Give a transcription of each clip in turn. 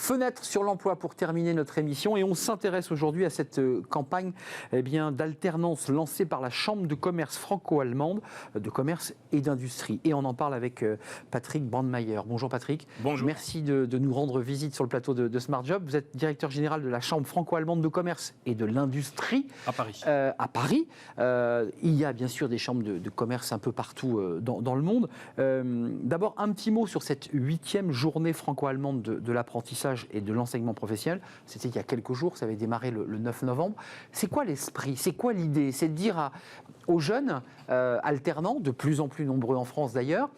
Fenêtre sur l'emploi pour terminer notre émission et on s'intéresse aujourd'hui à cette campagne d'alternance lancée par la Chambre de commerce franco-allemande de commerce et d'industrie. Et on en parle avec Patrick Brandmeier. Bonjour Patrick. Bonjour. Merci de nous rendre visite sur le plateau de Smart Job. Vous êtes directeur général de la Chambre franco-allemande de commerce et de l'industrie. À Paris. Il y a bien sûr des chambres de commerce un peu partout dans le monde. D'abord, un petit mot sur cette 8e journée franco-allemande de l'apprentissage et de l'enseignement professionnel. C'était il y a quelques jours, ça avait démarré le 9 novembre. C'est quoi l'esprit? C'est quoi l'idée? C'est de dire aux jeunes alternants, de plus en plus nombreux en France d'ailleurs,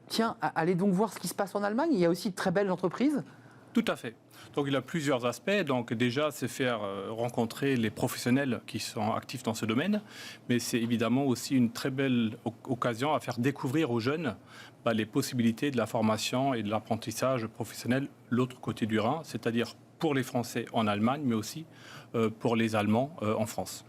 tiens, allez donc voir ce qui se passe en Allemagne. Il y a aussi de très belles entreprises. Tout à fait. Donc il y a plusieurs aspects. Donc déjà, c'est faire rencontrer les professionnels qui sont actifs dans ce domaine, mais c'est évidemment aussi une très belle occasion à faire découvrir aux jeunes les possibilités de la formation et de l'apprentissage professionnel l'autre côté du Rhin, c'est-à-dire pour les Français en Allemagne, mais aussi pour les Allemands en France.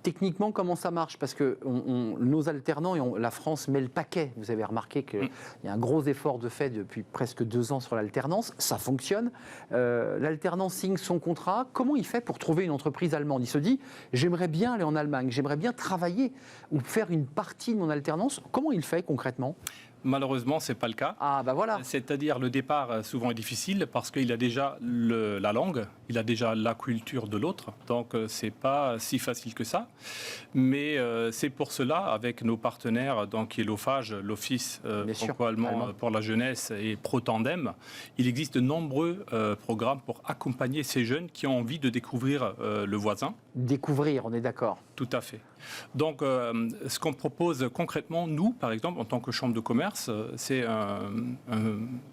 Techniquement, comment ça marche? Parce que nos alternants, la France met le paquet. Vous avez remarqué qu'il y a un gros effort de fait depuis presque 2 ans sur l'alternance. Ça fonctionne. L'alternant signe son contrat. Comment il fait pour trouver une entreprise allemande? Il se dit, j'aimerais bien aller en Allemagne, j'aimerais bien travailler ou faire une partie de mon alternance. Comment il fait concrètement? Malheureusement, ce n'est pas le cas. Ah, voilà. C'est-à-dire le départ souvent est difficile parce qu'il a déjà la langue, il a déjà la culture de l'autre. Donc, ce n'est pas si facile que ça. Mais c'est pour cela, avec nos partenaires, donc, qui est l'OFAGE, l'Office franco-allemand pour la jeunesse et ProTandem, il existe de nombreux programmes pour accompagner ces jeunes qui ont envie de découvrir le voisin. Découvrir, on est d'accord. Tout à fait. Donc, ce qu'on propose concrètement, nous, par exemple, en tant que Chambre de commerce, c'est un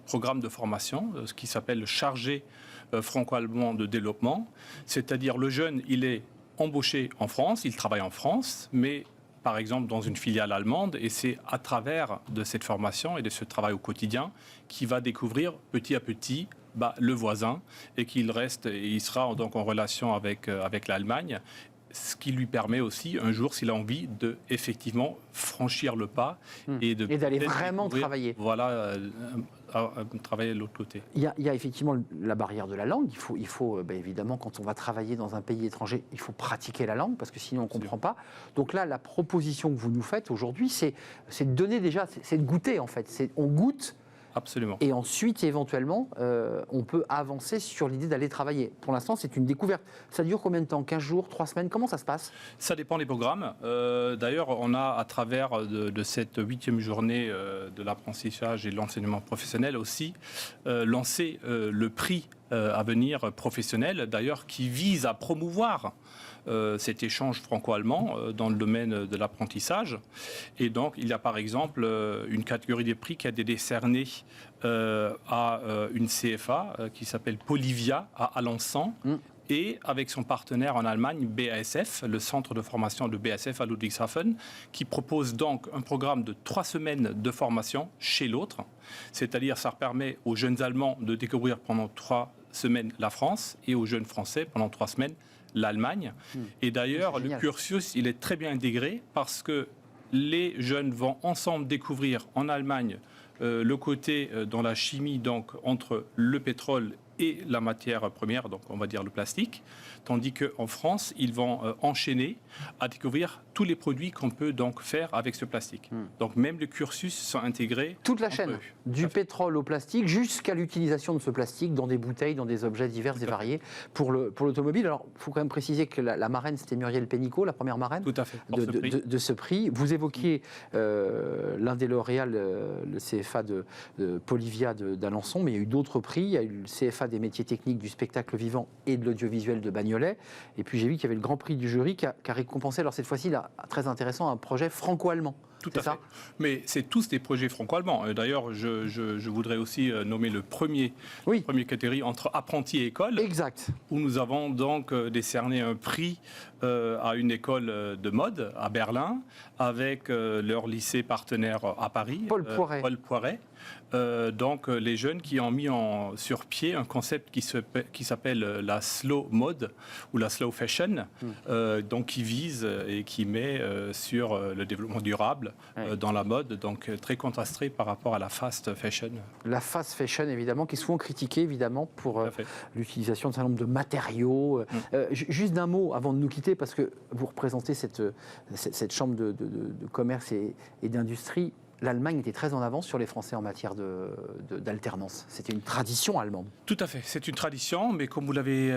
programme de formation, ce qui s'appelle chargé franco-allemand de développement. C'est-à-dire, le jeune, il est embauché en France, il travaille en France, mais par exemple dans une filiale allemande, et c'est à travers de cette formation et de ce travail au quotidien qu'il va découvrir petit à petit le voisin et qu'il reste, et il sera donc en relation avec l'Allemagne. Ce qui lui permet aussi, un jour, s'il a envie, de effectivement franchir le pas et d'aller vraiment travailler. Voilà, travailler de l'autre côté. Il y a effectivement la barrière de la langue. Il faut évidemment, quand on va travailler dans un pays étranger, il faut pratiquer la langue parce que sinon on ne comprend pas. Donc là, la proposition que vous nous faites aujourd'hui, c'est de donner déjà, c'est de goûter en fait. On goûte. Absolument. Et ensuite, éventuellement, on peut avancer sur l'idée d'aller travailler. Pour l'instant, c'est une découverte. Ça dure combien de temps? 15 jours, 3 semaines? Comment ça se passe? Ça dépend des programmes. D'ailleurs, on a, à travers de cette 8e journée de l'apprentissage et de l'enseignement professionnel aussi, lancé le prix à venir professionnel, d'ailleurs, qui vise à promouvoir cet échange franco-allemand dans le domaine de l'apprentissage. Et donc, il y a par exemple une catégorie des prix qui a été décernée à une CFA qui s'appelle Polivia à Alençon. Et avec son partenaire en Allemagne, BASF, le centre de formation de BASF à Ludwigshafen, qui propose donc un programme de 3 semaines de formation chez l'autre. C'est-à-dire, ça permet aux jeunes Allemands de découvrir pendant 3 semaines la France et aux jeunes Français pendant 3 semaines l'Allemagne. Et d'ailleurs, le cursus, il est très bien intégré parce que les jeunes vont ensemble découvrir en Allemagne le côté dans la chimie, donc entre le pétrole et la matière première, donc on va dire le plastique, tandis qu'en France, ils vont enchaîner à découvrir tous les produits qu'on peut donc faire avec ce plastique. Donc même les cursus sont intégrés. Toute la chaîne, du pétrole au plastique, jusqu'à l'utilisation de ce plastique dans des bouteilles, dans des objets divers et variés pour l'automobile. Alors, il faut quand même préciser que la marraine, c'était Muriel Pénicaud, la première marraine. Tout à fait. De ce prix. Vous évoquiez l'un des lauréats, le CFA de Polivia d'Alençon, mais il y a eu d'autres prix. Il y a eu le CFA des métiers techniques du spectacle vivant et de l'audiovisuel de Bagnolet. Et puis j'ai vu qu'il y avait le grand prix du jury qui a récompensé, alors cette fois-ci, très intéressant, un projet franco-allemand. Tout à fait. Mais c'est tous des projets franco-allemands. D'ailleurs, je voudrais aussi nommer le première catégorie entre apprentis et école. Exact. Où nous avons donc décerné un prix à une école de mode à Berlin, avec leur lycée partenaire à Paris, Paul Poiret. donc les jeunes qui ont mis sur pied un concept qui s'appelle la slow mode ou la slow fashion, donc qui vise et qui met sur le développement durable dans la mode, donc très contrasté par rapport à la fast fashion. La fast fashion, évidemment, qui est souvent critiquée, évidemment, pour l'utilisation d'un certain nombre de matériaux. Juste d'un mot avant de nous quitter, parce que vous représentez cette chambre de commerce et d'industrie. L'Allemagne était très en avance sur les Français en matière d'alternance. C'était une tradition allemande. Tout à fait, c'est une tradition, mais comme vous l'avez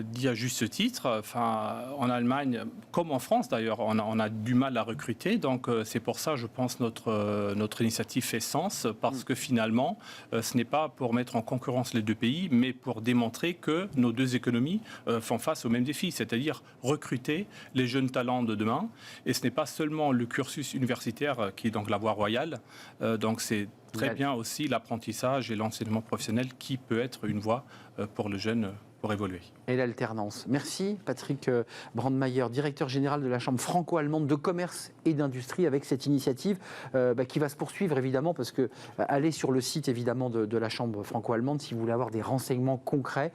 dit à juste titre, en Allemagne, comme en France d'ailleurs, on a du mal à recruter. Donc c'est pour ça, je pense, notre initiative fait sens, parce que finalement, ce n'est pas pour mettre en concurrence les deux pays, mais pour démontrer que nos deux économies font face au même défi, c'est-à-dire recruter les jeunes talents de demain. Et ce n'est pas seulement le cursus universitaire qui est donc la voie royale. Donc c'est très bien aussi l'apprentissage et l'enseignement professionnel qui peut être une voie pour le jeune pour évoluer. Et l'alternance. Merci Patrick Brandmeier, directeur général de la Chambre franco-allemande de commerce et d'industrie, avec cette initiative qui va se poursuivre évidemment, parce que allez sur le site évidemment de la Chambre franco-allemande si vous voulez avoir des renseignements concrets,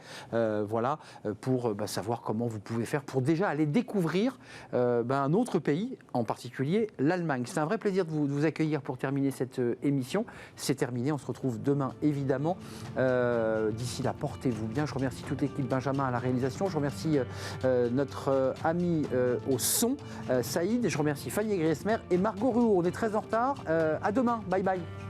pour savoir comment vous pouvez faire pour déjà aller découvrir un autre pays, en particulier l'Allemagne. C'est un vrai plaisir de vous accueillir pour terminer cette émission. C'est terminé, on se retrouve demain évidemment. D'ici là, portez-vous bien. Je remercie toute l'équipe, Benjamin à la réalisation, je remercie notre ami au son, Saïd, je remercie Fanny Griesmer et Margot Ruot. On est très en retard, à demain, bye bye.